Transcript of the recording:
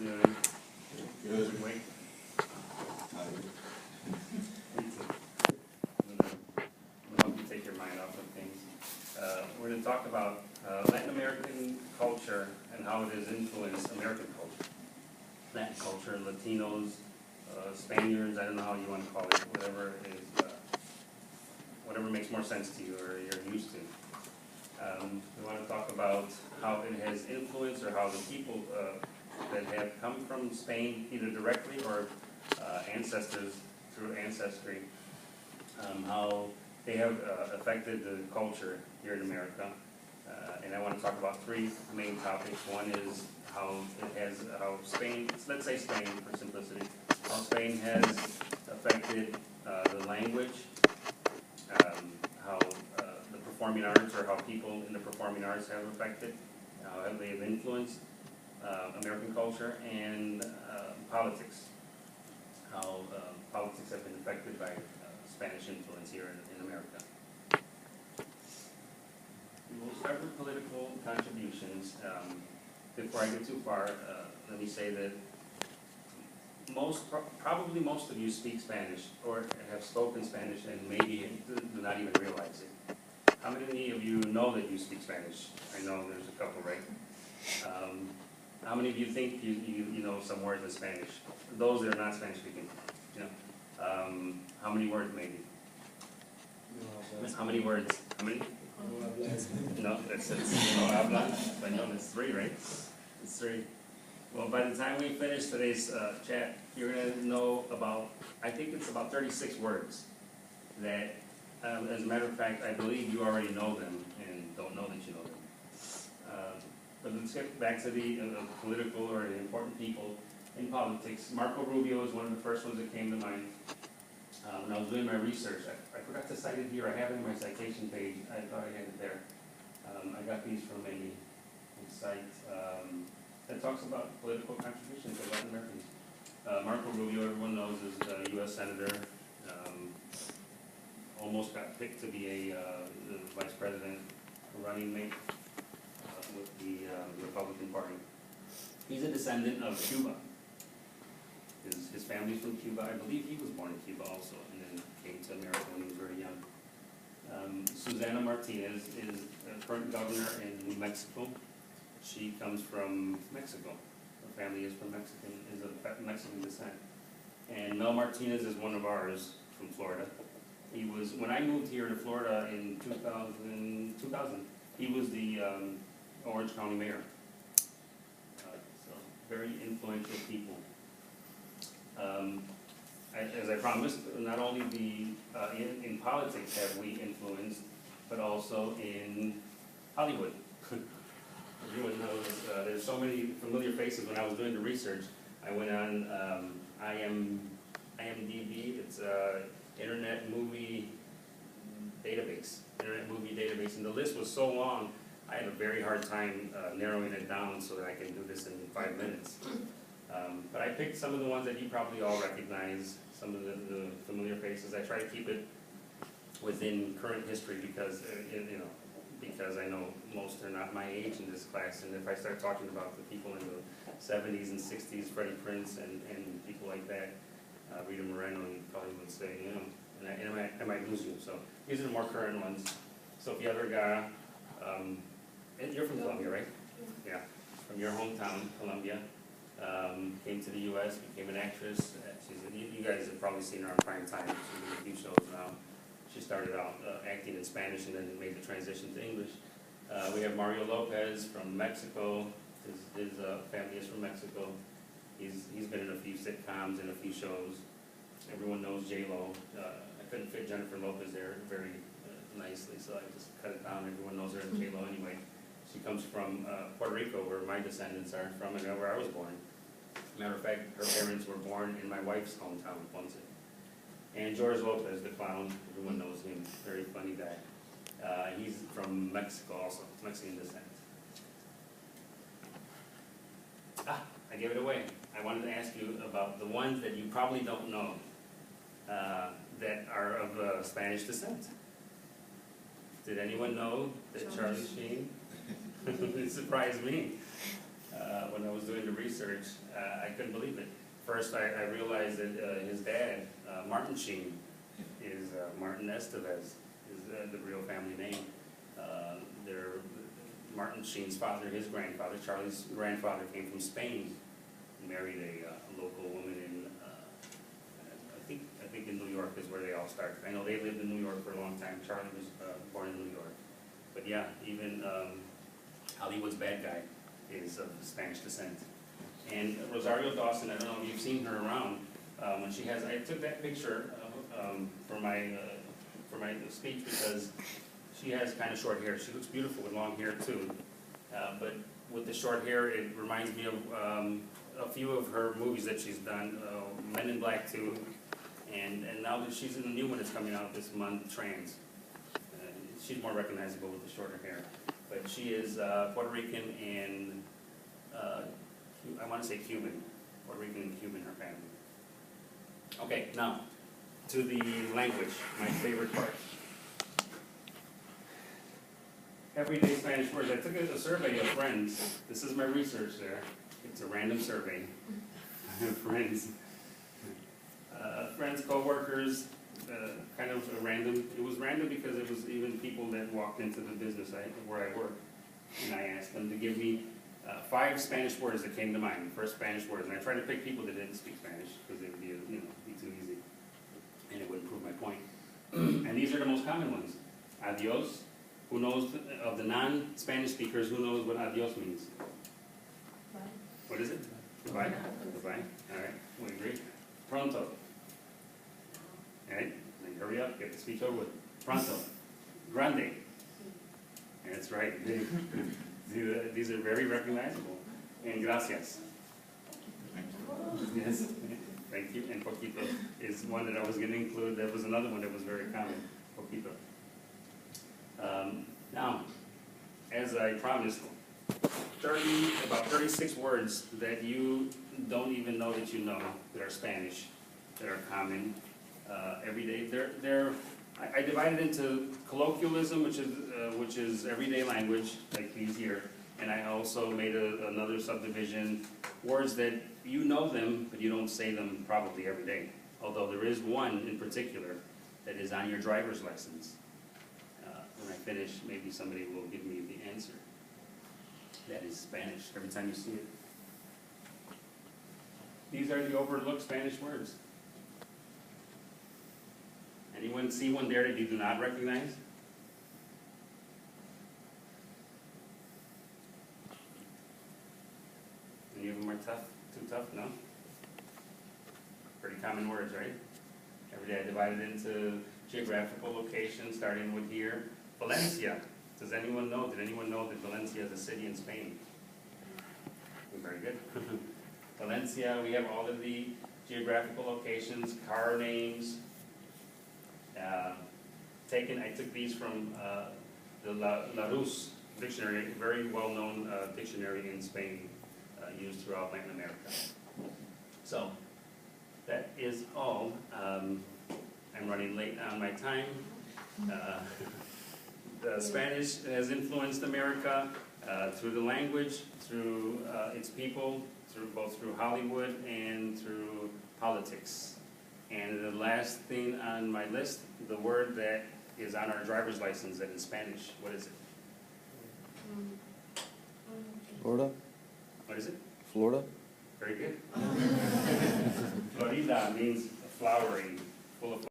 doing? Good. Wait. I'll help you take your mind off of things. We're going to talk about Latin American culture and how it has influenced American culture. Latin culture, Latinos, Spaniards, I don't know how you want to call it, whatever is, whatever makes more sense to you or you're used to. We want to talk about how it has influenced or how the people that have come from Spain, either directly or ancestors through ancestry, how they have affected the culture here in America. And I want to talk about three main topics. One is how it has, how Spain, let's say Spain for simplicity, how Spain has affected the language, how the performing arts, or how people in the performing arts have affected, how they have influenced American culture, and politics, how politics have been affected by Spanish influence here in America. We'll start with political contributions. Before I get too far, let me say that probably most of you speak Spanish or have spoken Spanish and maybe do not even realize it. How many of you know that you speak Spanish? I know there's a couple, right? How many of you think you know some words in Spanish? Those that are not Spanish speaking, you know. How many words maybe? How many words? How many? No, that's no habla. Español, that's three, right? It's three. Well, by the time we finish today's chat, you're going to know about, I think it's about 36 words that, as a matter of fact, I believe you already know them and don't know that you know them. But let's get back to the political or the important people in politics. Marco Rubio is one of the first ones that came to mind. When I was doing my research, I forgot to cite it here. I have it in my citation page. I thought I had it there. I got these from a site that talks about political contributions of Latin Americans. Marco Rubio, everyone knows, is a U.S. Senator. Almost got picked to be the vice president running mate with the Republican Party. He's a descendant of Cuba. His family's from Cuba. I believe he was born in Cuba also, and then came to America when he was very young. Susana Martinez is a current governor in New Mexico. She comes from Mexico. Her family is from Mexican descent. And Mel Martinez is one of ours from Florida. He was, when I moved here to Florida in 2000, he was the Orange County mayor. So very influential people. As I promised, not only in politics have we influenced, but also in Hollywood. Everyone knows there's so many familiar faces. When I was doing the research, I went on IMDb. It's Internet Movie Database, and the list was so long, I had a very hard time narrowing it down so that I can do this in 5 minutes. But I picked some of the ones that you probably all recognize, some of the familiar faces. I try to keep it within current history because, because I know most are not my age in this class. And if I start talking about the people in the 70s and 60s, Freddie Prinze and people like that, Rita Moreno, you probably would say, and I might lose you. So these are the more current ones. Sofia Vergara, and you're from Colombia, right? Yeah, from your hometown, Colombia. Came to the U.S., became an actress. You guys have probably seen her on prime time. She's in a few shows now. She started out acting in Spanish and then made the transition to English. We have Mario Lopez from Mexico. His family is from Mexico. He's been in a few sitcoms and a few shows. Everyone knows J-Lo. I couldn't fit Jennifer Lopez there very nicely, so I just cut it down. Everyone knows her as J-Lo anyway. She comes from Puerto Rico, where my descendants are from, and where I was born. Matter of fact, her parents were born in my wife's hometown, Ponce. And George Lopez, the clown, everyone knows him, very funny guy. He's from Mexico also, Mexican descent. I gave it away. I wanted to ask you about the ones that you probably don't know that are of Spanish descent. Did anyone know that Charlie Sheen? It surprised me. when I was doing the research, I couldn't believe it. First, I realized that his dad, Martin Sheen, is Martin Estevez, is the real family name. Martin Sheen's father, his grandfather, Charlie's grandfather, came from Spain, married a local woman in, I think in New York is where they all started. I know they lived in New York for a long time. Charlie was born in New York. But yeah, even Hollywood's bad guy is of Spanish descent. And Rosario Dawson, I don't know if you've seen her around, when she has, I took that picture for my speech because she has kind of short hair. She looks beautiful with long hair too. But with the short hair, it reminds me of a few of her movies that she's done, Men in Black 2, and now that she's in the new one that's coming out this month, Trans. She's more recognizable with the shorter hair. But she is Puerto Rican and I want to say Cuban. Puerto Rican and Cuban, her family. Okay, now to the language, my favorite part. Everyday Spanish words. I took a survey of friends. This is my research there. It's a random survey. Friends, co-workers, kind of random. It was random because it was even people that walked into the business where I work. And I asked them to give me 5 Spanish words that came to mind, first Spanish words. And I tried to pick people that didn't speak Spanish because it would be, be too easy. And it wouldn't prove my point. And these are the most common ones. Adios. Who knows, of the non-Spanish speakers, who knows what adios means? Bye. What is it? Goodbye? Goodbye. All right, we agree. Pronto. All right, then hurry up, get the speech over with. Pronto. Grande. That's right. These are very recognizable. And gracias. Yes, thank you. And poquito is one that I was going to include. That was another one that was very common. Poquito. Now, as I promised, about 36 words that you don't even know that you know that are Spanish, that are common every day. I divided into colloquialism, which is everyday language, like these here, and I also made another subdivision, words that you know them, but you don't say them probably every day. Although there is one in particular that is on your driver's license. When I finish, maybe somebody will give me the answer. That is Spanish, every time you see it. These are the overlooked Spanish words. Anyone see one there that you do not recognize? Any of them are tough? Too tough? No? Pretty common words, right? Every day I divide it into geographical locations, starting with here. Valencia. Does anyone know? Did anyone know that Valencia is a city in Spain? Very good. Valencia, we have all of the geographical locations, car names. I took these from the Larousse dictionary, a very well-known dictionary in Spain, used throughout Latin America. So, that is all. I'm running late on my time. The Spanish has influenced America through the language, through its people, both through Hollywood and through politics. And the last thing on my list, the word that is on our driver's license that is Spanish, what is it? Florida? What is it? Florida? Very good. Florida means flowering, full of